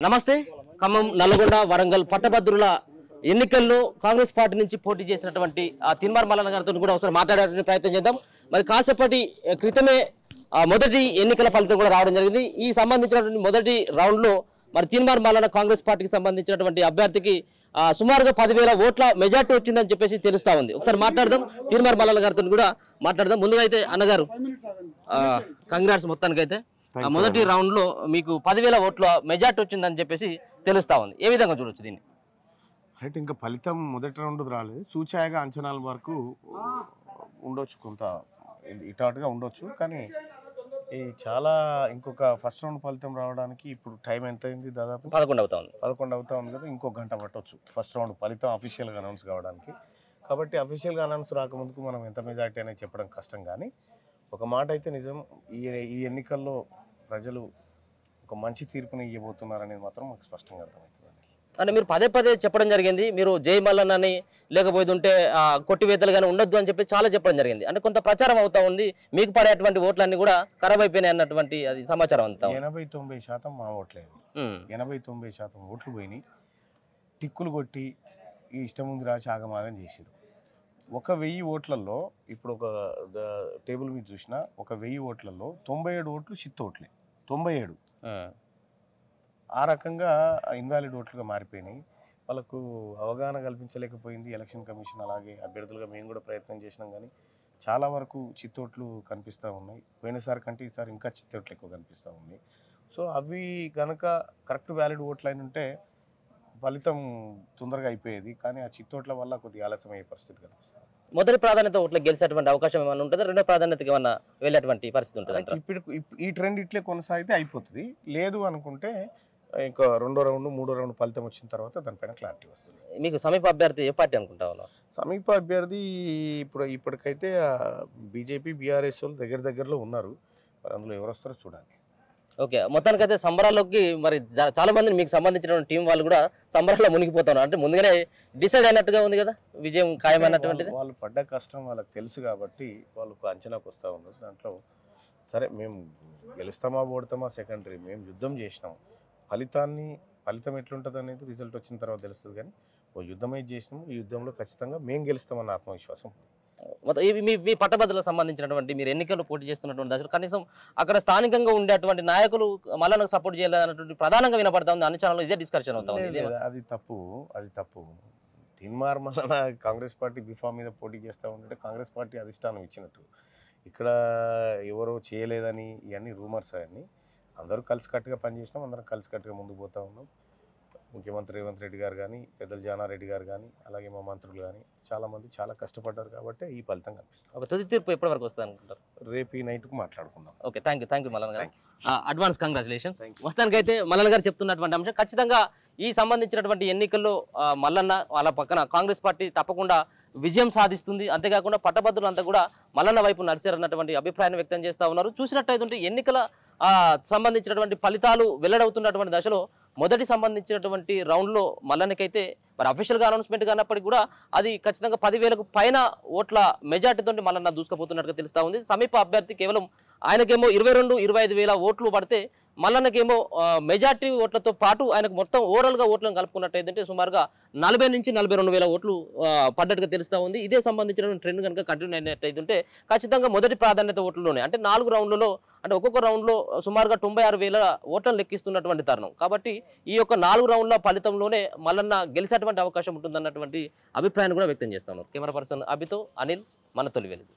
నమస్తే. ఖమ్మం, నల్గొండ, వరంగల్ పట్టభద్రుల ఎన్నికల్లో కాంగ్రెస్ పార్టీ నుంచి పోటీ చేసినటువంటి తిన్మార్ మల్లన్న గారితో కూడా ఒకసారి మాట్లాడే ప్రయత్నం చేద్దాం. మరి కాసేపటి క్రితమే మొదటి ఎన్నికల ఫలితం కూడా రావడం జరిగింది. ఈ సంబంధించినటువంటి మొదటి రౌండ్ లో మరి తిన్మార్ మల్లన్న కాంగ్రెస్ పార్టీకి సంబంధించినటువంటి అభ్యర్థికి సుమారుగా 10,000 ఓట్ల మెజార్టీ వచ్చిందని చెప్పేసి తెలుస్తా ఉంది. ఒకసారి మాట్లాడదాం, తిన్మార్ మల్లన్న గారితో కూడా మాట్లాడదాం. ముందుగా అయితే అన్నగారు కంగ్రాట్స్. మొత్తానికైతే మొదటి రౌండ్ లో మీకు 10,000 ఓట్ల మెజార్టీ వచ్చిందని చెప్పేసి తెలుస్తా ఉంది. ఏ విధంగా చూడొచ్చు దీన్ని? రైట్, ఇంకా ఫలితం మొదటి రౌండ్ రాలేదు, సూచాయగా అంచనాల వరకు ఉండొచ్చు, కొంత ఇటాటుగా ఉండొచ్చు. కానీ ఈ చాలా ఇంకొక ఫస్ట్ రౌండ్ ఫలితం రావడానికి ఇప్పుడు టైం ఎంత అయింది? దాదాపు 11 అవుతా ఉంది. 11 అవుతా ఉంది కదా, ఇంకో గంట పట్టవచ్చు ఫస్ట్ రౌండ్ ఫలితం అఫీషియల్గా అనౌన్స్ కావడానికి. కాబట్టి అఫీషియల్గా అనౌన్స్ రాకముందుకు మనం ఎంత మెజార్టీ అనేది చెప్పడం కష్టం. కానీ ఒక మాట అయితే నిజం, ఈ ఎన్నికల్లో ప్రజలు ఒక మంచి తీర్పుని ఇవ్వబోతున్నారనేది మాత్రం మాకు స్పష్టంగా అర్థమవుతుంది. అంటే మీరు పదే పదే చెప్పడం జరిగింది, మీరు జై మల్లన్న అని లేకపోతే ఉంటే కొట్టివేతలు కానీ ఉండొద్దు అని చెప్పి చాలా చెప్పడం జరిగింది. అంటే కొంత ప్రచారం అవుతా ఉంది, మీకు పడేటువంటి ఓట్లన్నీ కూడా ఖరాబ్ అయిపోయినాయి అన్నటువంటి అది సమాచారం అంతా. 80-90% మా ఓట్లేదు. 80-90% ఓట్లు పోయినాయి. టిక్కులు కొట్టి ఈ ఇష్టం ముందు రాసి ఆగమాగం చేసారు. 1,000 ఓట్లలో ఇప్పుడు ఒక టేబుల్ మీద చూసినా 1,000 ఓట్లలో 97 ఓట్లు చిత్త ఓట్లే. 97 ఆ రకంగా ఇన్వాలిడ్ ఓట్లుగా మారిపోయినాయి. వాళ్ళకు అవగాహన కల్పించలేకపోయింది ఎలక్షన్ కమిషన్. అలాగే అభ్యర్థులుగా మేము కూడా ప్రయత్నం చేసినాం, కానీ చాలా వరకు చిత్తోట్లు కనిపిస్తూ ఉన్నాయి. పోయినసారి కంటే ఈసారి ఇంకా చిత్తోట్లు ఎక్కువ కనిపిస్తూ ఉన్నాయి. సో అవి కనుక కరెక్ట్ వ్యాలిడ్ ఓట్లు అయిన ఉంటే ఫలితం తొందరగా అయిపోయేది. కానీ ఆ చిత్తోట్ల వల్ల కొద్దిగా ఆలస్యం అయ్యే పరిస్థితి కనిపిస్తుంది. మొదటి ప్రాధాన్యత ఓట్లకు గెలిచేటువంటి అవకాశం ఏమైనా ఉంటుందా? రెండో ప్రాధాన్యతకి ఏమన్నా వెళ్ళేటువంటి పరిస్థితి ఉంటుంది? ఇప్పుడు ఈ ట్రెండ్ ఇట్లే కొనసాగితే అయిపోతుంది. లేదు అనుకుంటే ఇంకా రెండో రౌండ్ మూడో రౌండ్ ఫలితం వచ్చిన తర్వాత దానిపైన క్లారిటీ వస్తుంది. మీకు సమీప అభ్యర్థి ఏ పార్టీ అనుకుంటా ఉన్నా? సమీప అభ్యర్థి ఇప్పటికైతే బీజేపీ బీఆర్ఎస్ వాళ్ళు దగ్గరలో ఉన్నారు. మరి అందులో ఎవరు వస్తారో చూడాలి. ఓకే, మొత్తానికైతే సంబరాల్లోకి మరి చాలా మంది మీకు సంబంధించిన టీం వాళ్ళు కూడా సంబరాల్లో మునిగిపోతున్నారు. అంటే ముందుగానే డిసైడ్ అయినట్టుగా ఉంది కదా, విజయం ఖాయమైనటువంటిది. వాళ్ళు పడ్డ కష్టం వాళ్ళకి తెలుసు కాబట్టి వాళ్ళకు అంచనాకు వస్తూ ఉన్నారు. దాంట్లో సరే మేము గెలుస్తామా ఓడతామా సెకండరీ, మేము యుద్ధం చేసినాం. ఫలితం ఎట్లుంటుంది అనేది రిజల్ట్ వచ్చిన తర్వాత తెలుస్తుంది. కానీ ఓ యుద్ధమే చేసినాము, ఈ యుద్ధంలో ఖచ్చితంగా మేము గెలుస్తామన్న ఆత్మవిశ్వాసం. మీ పట్టభద్రులకు సంబంధించినటువంటి మీరు ఎన్నికల్లో పోటీ చేస్తున్నటువంటి దశలో కనీసం అక్కడ స్థానికంగా ఉండేటువంటి నాయకులు మల్లన్నకు సపోర్ట్ చేయాలన్నటువంటి ప్రధానంగా వినపడతా ఉంది. అన్ని ఛానల్లో ఇదే డిస్కషన్ అవుతా ఉంది. అది తప్పు. తిన్మార్ మల్లన్న కాంగ్రెస్ పార్టీ బిఫామ్ మీద పోటీ చేస్తూ ఉంటే కాంగ్రెస్ పార్టీ అధిష్టానం ఇచ్చినట్టు. ఇక్కడ ఎవరో చేయలేదని ఇవన్నీ రూమర్స్. అవన్నీ అందరూ కలిసికట్టుగా పనిచేసినాం, అందరం కలిసికట్టుగా ముందుకు పోతూ ఉన్నాం. ముఖ్యమంత్రి రేవంత్ రెడ్డి గారు కానీ, పెద్దలు జానారెడ్డి గారు కానీ, అలాగే మా మంత్రులు కానీ చాలామంది చాలా కష్టపడ్డారు కాబట్టి ఈ ఫలితం కనిపిస్తుంది. ఒక తుది తీర్పు ఎప్పటి వరకు వస్తుంది అనుకుంటారు? రేపు ఈ నైట్కు మాట్లాడుకుందాం. Okay, thank you Mallanna garu. Advance congratulations. మొత్తానికైతే మల్లన్న గారు చెప్తున్నటువంటి అంశం ఖచ్చితంగా ఈ సంబంధించినటువంటి ఎన్నికల్లో మల్లన్న వాళ్ళ పక్కన కాంగ్రెస్ పార్టీ తప్పకుండా విజయం సాధిస్తుంది. అంతేకాకుండా పట్టభద్రులు అంతా కూడా మల్లన్న వైపు నడిచారన్నటువంటి అభిప్రాయాన్ని వ్యక్తం చేస్తూ ఉన్నారు. చూసినట్టయితే ఎన్నికల సంబంధించినటువంటి ఫలితాలు వెల్లడవుతున్నటువంటి దశలో మొదటి సంబంధించినటువంటి రౌండ్లో మల్లన్నకైతే మరి అఫీషియల్గా అనౌన్స్మెంట్ కానప్పటికీ కూడా అది ఖచ్చితంగా 10,000కు పైన ఓట్ల మెజార్టీతో మల్లన్న దూసుకుపోతున్నట్టుగా తెలుస్తూ ఉంది. సమీప అభ్యర్థి కేవలం ఆయనకేమో 22-25,000 ఓట్లు పడితే మల్లన్నకేమో మెజార్టీ ఓట్లతో పాటు ఆయనకు మొత్తం ఓవరాల్గా ఓట్లను కలుపుకున్నట్టయితే సుమారుగా 40,000-42,000 ఓట్లు పడ్డట్టుగా తెలుస్తూ ఉంది. ఇదే సంబంధించిన ట్రెండ్ కనుక కంటిన్యూ అయినట్టయితే ఖచ్చితంగా మొదటి ప్రాధాన్యత ఓట్లలోనే అంటే 4 రౌండ్లలో అంటే ఒక్కొక్క రౌండ్లో సుమారుగా 96,000 ఓట్లను లెక్కిస్తున్నటువంటి తరుణం. కాబట్టి ఈ యొక్క 4 రౌండ్ల ఫలితంలోనే మల్లన్న గెలిచేటువంటి అవకాశం ఉంటుందన్నటువంటి అభిప్రాయాన్ని కూడా వ్యక్తం చేస్తున్నారు. కెమెరా పర్సన్ అభితో అనిల్, మన తొలి వెలుగు.